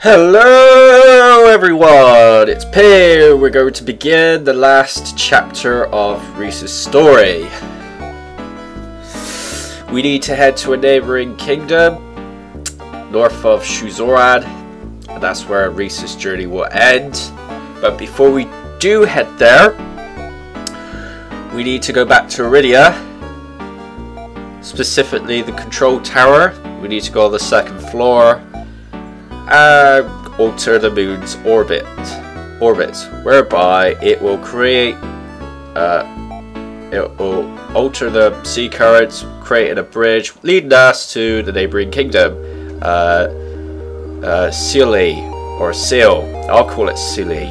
Hello everyone, it's Pay. We're going to begin the last chapter of Rhys's story. We need to head to a neighboring kingdom north of Shuzoran, and that's where Rhys's journey will end. But before we do head there, we need to go back to Iridia, specifically the control tower. We need to go on the second floor and alter the moon's orbit, whereby it will create, it will alter the sea currents, creating a bridge leading us to the neighboring kingdom, Cille, or Cille. I'll call it Cille.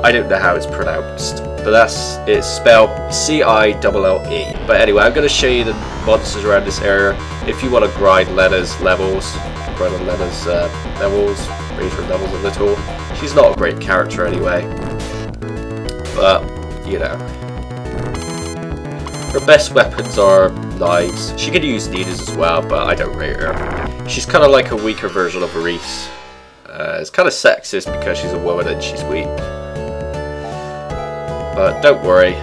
I don't know how it's pronounced, but it's spelled C-I-L-L-E. But anyway, I'm going to show you the monsters around this area. If you want to grind Lena's levels, raise her levels a little. She's not a great character anyway, but you know, her best weapons are knives. She could use needles as well, but I don't rate her. She's kind of like a weaker version of Rhys. It's kind of sexist because she's a woman and she's weak. But don't worry,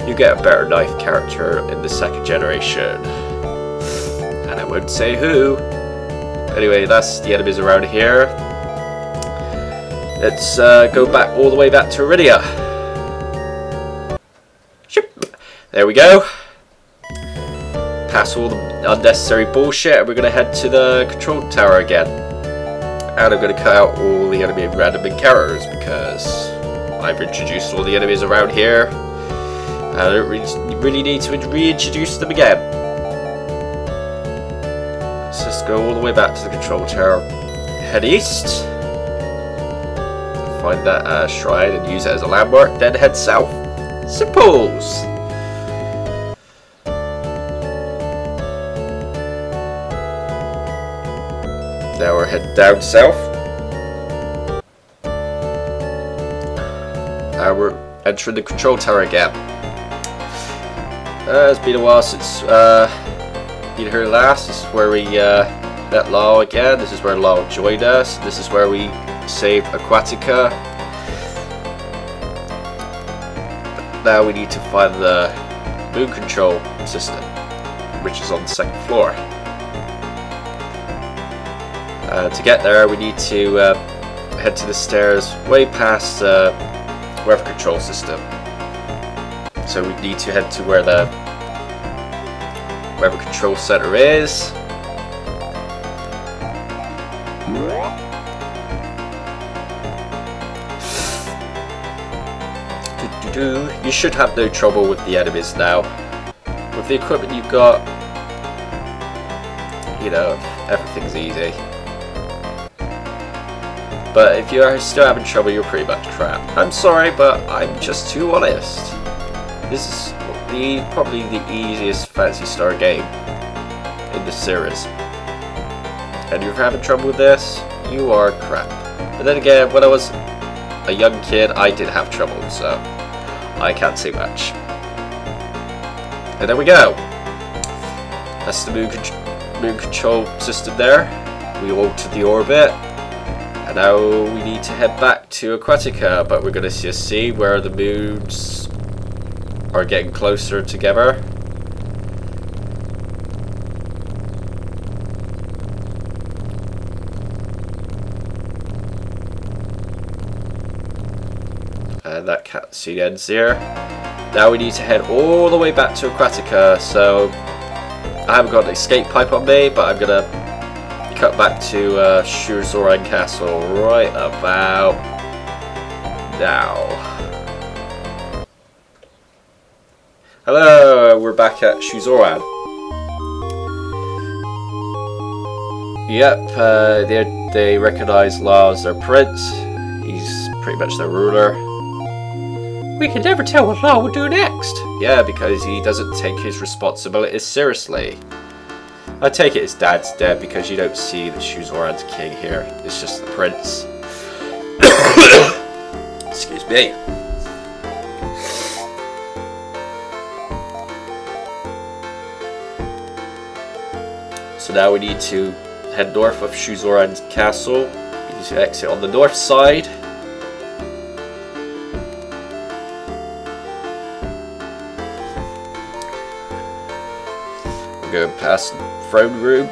you get a better knife character in the second generation. And I won't say who. Anyway, that's the enemies around here. Let's go back all the way back to Iridia. There we go. Pass all the unnecessary bullshit, and we're going to head to the control tower again. And I'm going to cut out all the enemy random encounters because I've introduced all the enemies around here. And I don't really need to reintroduce them again. Let's just go all the way back to the control tower. Head east. Find that shrine and use it as a landmark. Then head south. Simples. Now we're heading down south. And we're entering the control tower again. It's been a while since been here last. This is where we met Law again. This is where Law joined us. This is where we saved Aquatica. Now we need to find the moon control system, which is on the second floor. To get there, we need to head to the stairs way past the weather control system. So we need to head to where the weather control center is. You should have no trouble with the enemies now. With the equipment you've got, you know, everything's easy. But if you're still having trouble, you're pretty much crap. I'm sorry, but I'm just too honest. This is probably the easiest Phantasy Star game in the series. And you're having trouble with this, you are crap. But then again, when I was a young kid, I did have trouble, so I can't say much. And there we go. That's the moon control system there. We altered the orbit. And now we need to head back to Aquatica, but we're going to just see where the moons are getting closer together. And that cutscene ends there. Now we need to head all the way back to Aquatica, so I haven't got an escape pipe on me, but I'm going to cut back to Shuzoran Castle right about now. Hello, we're back at Shuzoran. Yep, they recognize Law as their prince. He's pretty much their ruler. We can never tell what Law will do next. Yeah, because he doesn't take his responsibilities seriously. I take it his dad's dead because you don't see that Shuzoran's king here. It's just the prince. Excuse me. So now we need to head north of Shuzoran's castle. We need to exit on the north side. We're going past the throne room.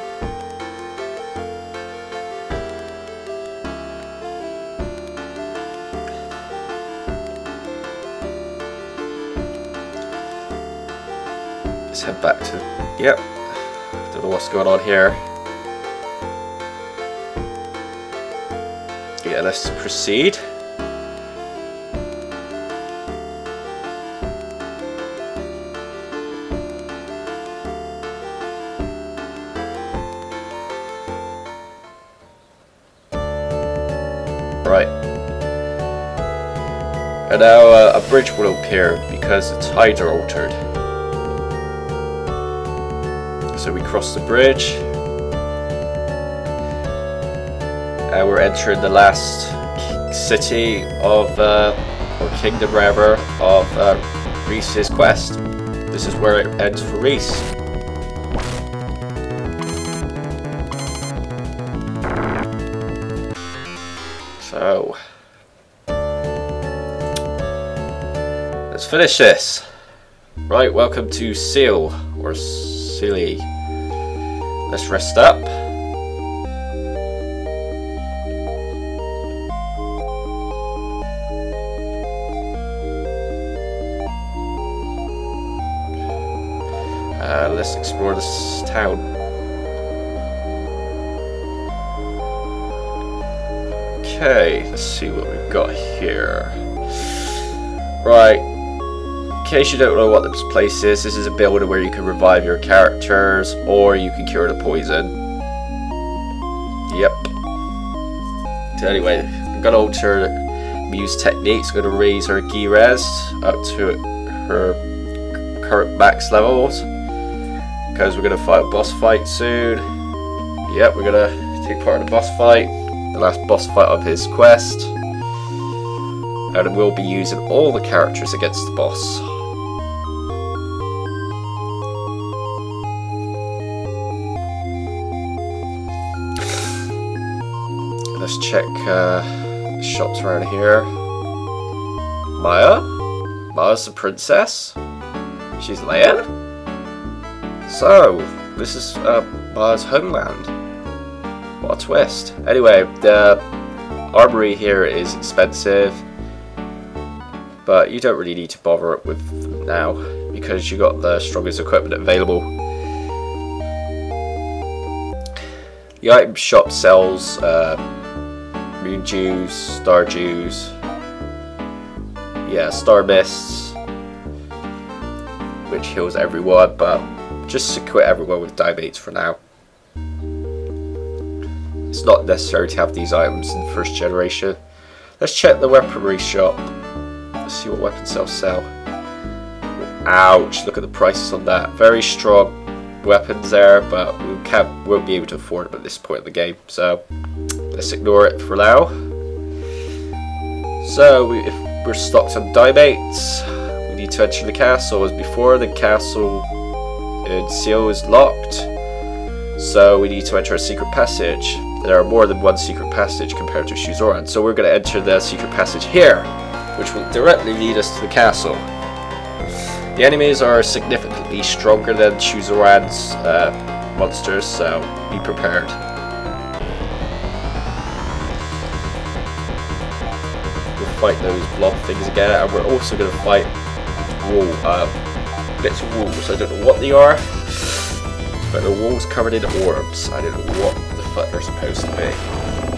Let's head back to... Yep. Don't know what's going on here. Yeah, let's proceed. Right. And now a bridge will appear because the tides are altered. So we cross the bridge, and we're entering the last city of, or kingdom rather, of Rhys's quest. This is where it ends for Rhys. So, let's finish this. Right, welcome to Cille, or Cille. Let's rest up. Let's explore this town. Okay, let's see what we've got here. Right. In case you don't know what this place is, this is a building where you can revive your characters or you can cure the poison. Yep. So anyway, I'm going to alter Muse techniques. I'm going to raise her Gi Res up to her current max levels because we're going to fight a boss fight soon. Yep, we're going to take part in the boss fight, the last boss fight of his quest, and we'll be using all the characters against the boss. Let's check shops around here. Maia? Maia's the princess? She's Layan? So, this is Maia's homeland. What a twist. Anyway, the armory here is expensive, but you don't really need to bother with them now because you got the strongest equipment available. The item shop sells moon dews, star dews, yeah, star mists, which heals everyone, but just equip everyone with diabates for now. It's not necessary to have these items in the first generation. Let's check the weaponry shop. Let's see what weapons they'll sell. Ouch, look at the prices on that. Very strong weapons there, but we won't be able to afford them at this point in the game, so let's ignore it for now. So, if we're stocked on diabates, we need to enter the castle. As before, the castle in Cille is locked, so we need to enter a secret passage. There are more than one secret passage compared to Shuzoran, so we're going to enter the secret passage here, which will directly lead us to the castle. The enemies are significantly stronger than Shuzoran's monsters, so be prepared. We'll fight those blob things again, and we're also going to fight bits of wolves. I don't know what they are, but the wolves covered in orbs. I don't know what the fuck they're supposed to be,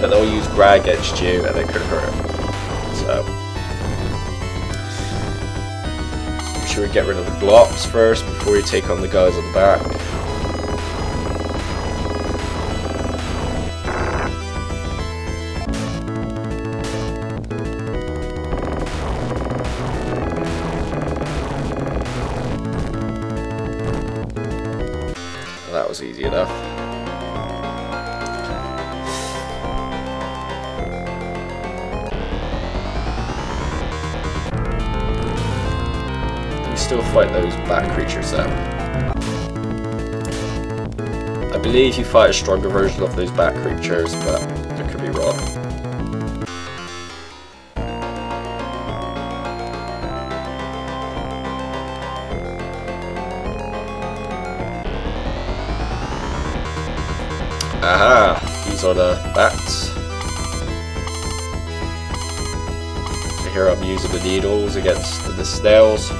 but they'll use Grag against you and they could hurt them. So make sure we get rid of the globs first before we take on the guys on the back. That was easy enough. You still fight those bat creatures though. I believe you fight a stronger version of those bat creatures, but I could be wrong. Aha! These are the bats. So here I'm using the needles against the snails.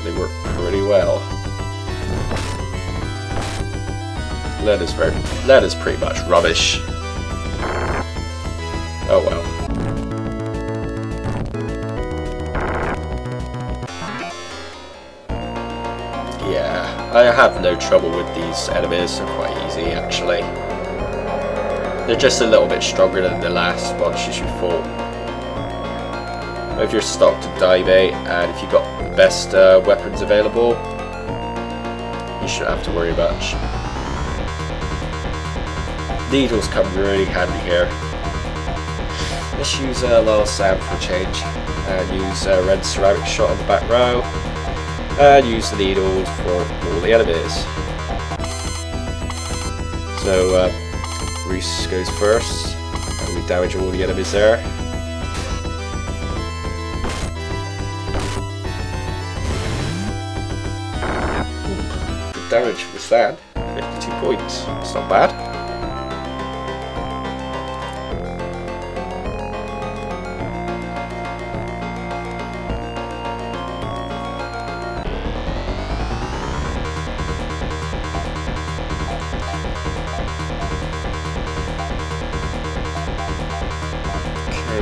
They work pretty well. Lead is pretty much rubbish. Oh well. Yeah, I have no trouble with these enemies. They're quite easy actually. They're just a little bit stronger than the last bunches you fought. If you're stocked to die bait and if you've got the best weapons available, you shouldn't have to worry much. Needles come really handy here. Let's use a little sand for a change, and use a red ceramic shot on the back row, and use the needles for all the enemies. So Rhys goes first, and we damage all the enemies there. Good damage with sand, 52 points, that's not bad.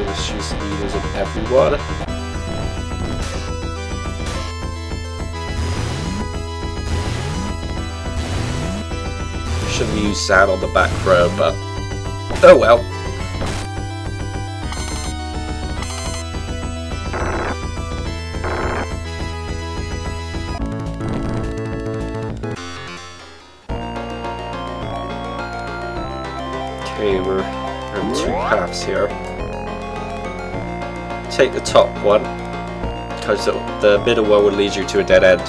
Let's use the needles on everyone. Shouldn't use sand on the back row, but oh well. Okay, we're in two paths here. Take the top one, because the middle one will lead you to a dead end.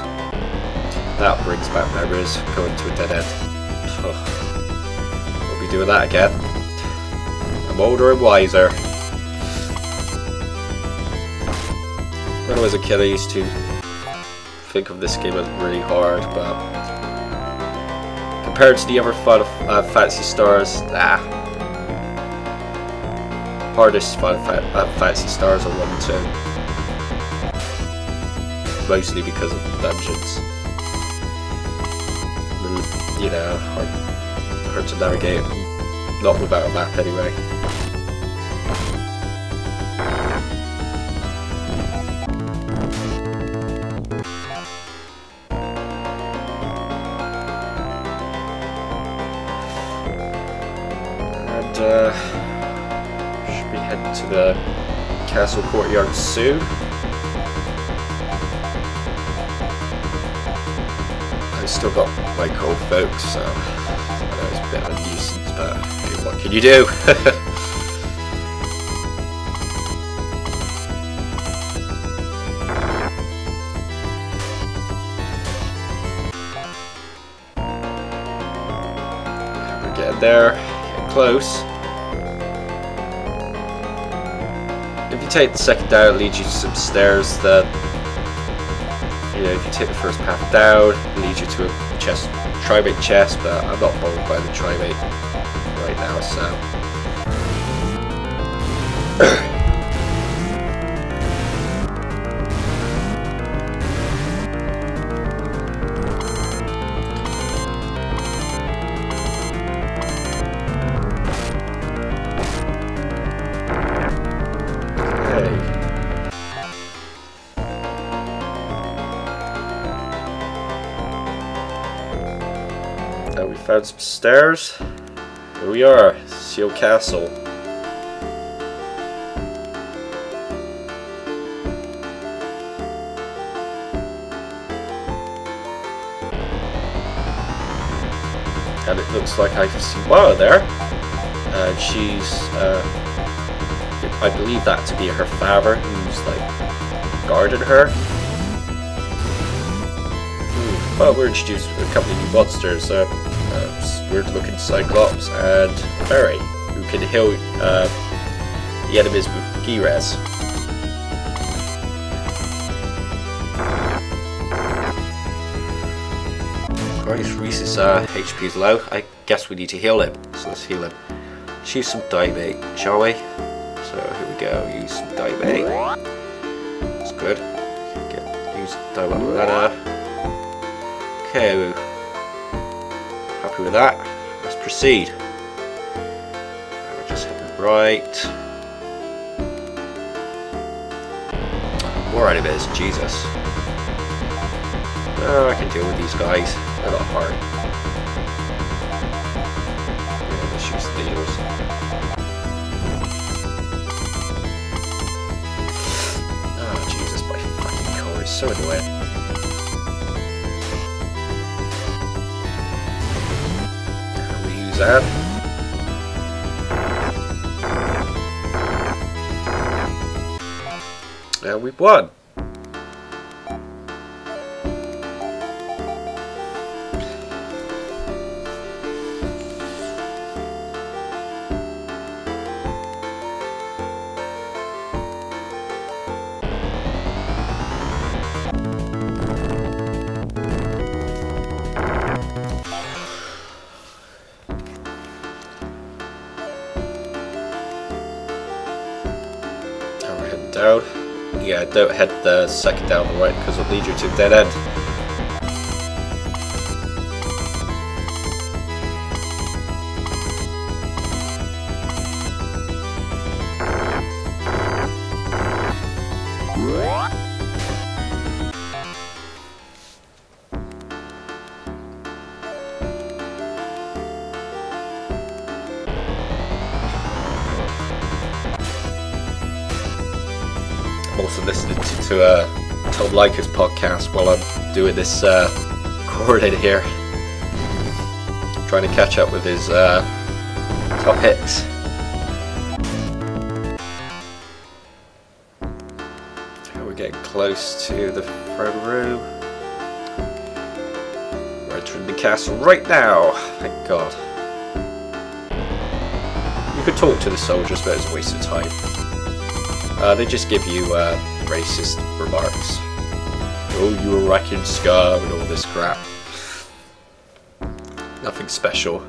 That brings back memories, going to a dead end. We'll be doing that again. I'm older and wiser. When I was a kid I used to think of this game as really hard, but compared to the other fun of Phantasy Stars, hardest Phantasy Stars are 1 and 2. Mostly because of the dungeons. You know, hard to navigate. Not without a map anyway. And be heading to the castle courtyard soon. I still got my cold folks, so I know it's a bit of a nuisance, but hey, what can you do? We're getting there, getting close. If you take the second down, it leads you to some stairs that, you know, if you take the first path down, it leads you to a chest, trimate chest, but I'm not bothered by the trimate right now, so. We found some stairs. Here we are, Cille Castle. And it looks like I see Maia there. And she's, I believe that to be her father, who's like guarding her. Well, we're introduced to a couple of new monsters. weird looking Cyclops, and Fairy, who can heal the enemies with G-Res. Right, Rhys's HP is low. I guess we need to heal him, so let's heal him. Let's use some Daimate, shall we? So here we go, use some Daimate. That's good. Use Daimate Ladder. Okay, happy with that. Let's proceed. We'll just hit it right. More enemies, Jesus. Oh, I can deal with these guys. They're not hard. Yeah, let's use the needles. Oh, Jesus, my fucking core is so annoying. We use that. And we've won. Down. Yeah, don't head the second down the right because it'll lead you to a dead end. I'm also listening to Tom Liker's podcast while I'm doing this recording here, trying to catch up with his topics. We're getting close to the front room. We're entering the castle right now. Thank God. You could talk to the soldiers, but it's a waste of time. They just give you racist remarks. Oh, you Orakian scum and all this crap. Nothing special.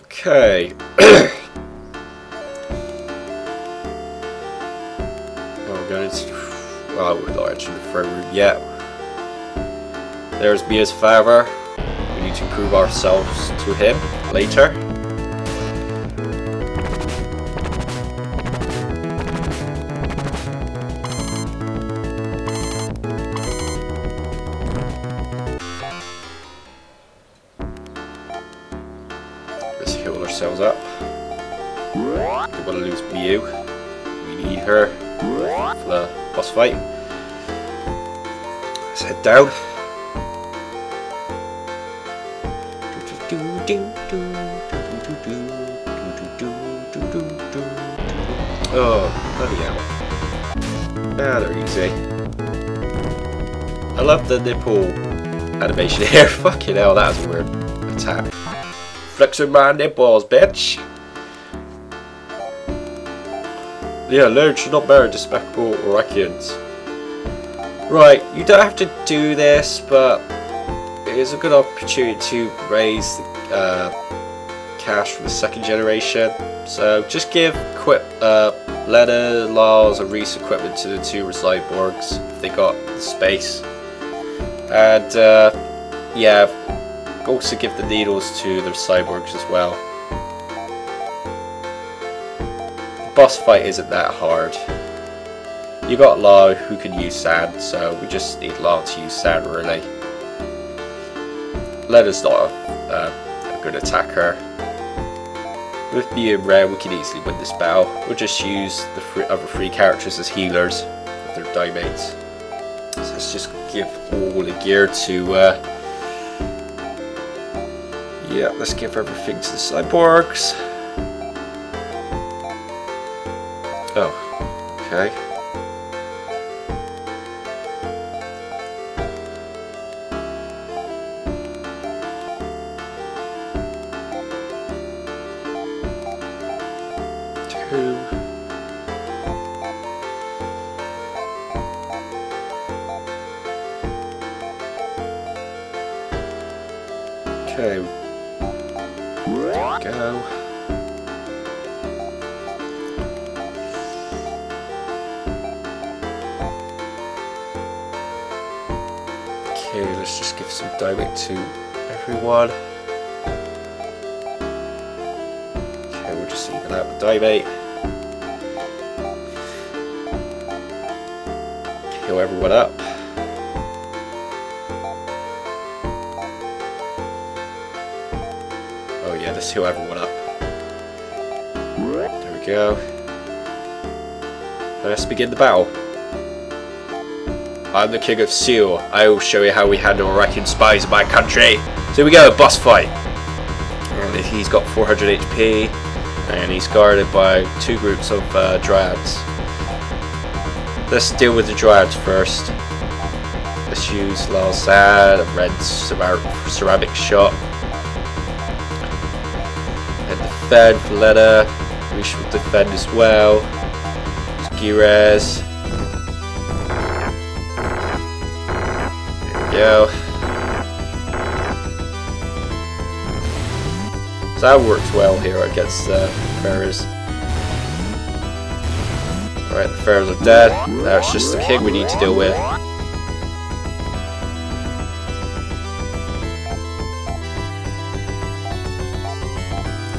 Okay. Well, we're not entering the front room yet. There's Maia's father. We need to prove ourselves to him later. Let's heal ourselves up. We don't want to lose Maia. We need her for the boss fight. Let's head down. Oh, bloody hell. Ah, they're easy. I love the nipple animation here. Fucking hell, that was a weird attack. Flexing my nipples, bitch. Yeah, Laird should not marry despicable Orakians. Right, you don't have to do this, but it is a good opportunity to raise the cash from the second generation. So just give Landen, Laws, and Rhys equipment to the two cyborgs if they got the space. And yeah, also give the needles to the cyborgs as well. Boss fight isn't that hard. You got Law who can use sand, so we just need Law to use sand really. Lenden's not a good attacker. With Maia and Red we can easily win this battle. We'll just use the other three characters as healers with their Daimates. So let's just give all the gear to Yeah, let's give everything to the cyborgs. Oh, okay. Okay, there we go. Okay, let's just give some dynamite to everyone. Okay, we'll just even out the dynamite. Heal everyone up. Oh yeah, let's heal everyone up. There we go. Let's begin the battle. I'm the King of Cille. I will show you how we handle Orakian spies in my country. So here we go, boss fight. And he's got 400 HP, and he's guarded by 2 groups of dryads. Let's deal with the dryads first. Let's use Landen, a red ceramic shot. And defend for Landen. We should defend as well. Rhys. Go. So that works well here against the Pharaohs. Alright, the Pharaohs are dead. Now it's just the king we need to deal with.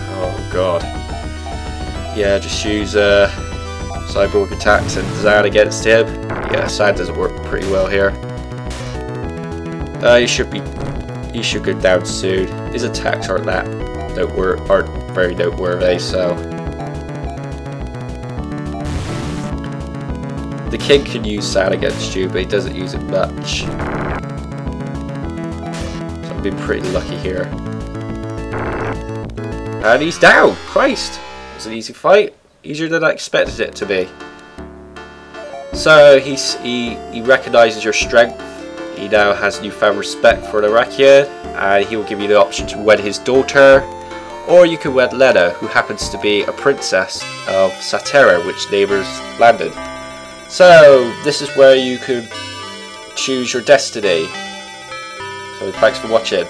Oh god. Yeah, just use cyborg attacks and Zad against him. Yeah, Zad doesn't work pretty well here. He should go down soon. His attacks aren't very noteworthy, so the king can use Zad against you, but he doesn't use it much. So I've been pretty lucky here. And he's down! Christ! It was an easy fight. Easier than I expected it to be. So he recognises your strength. He now has newfound respect for an Orakian, and he will give you the option to wed his daughter, or you can wed Landen, who happens to be a princess of Satera, which neighbours Landen. So this is where you could choose your destiny. So thanks for watching.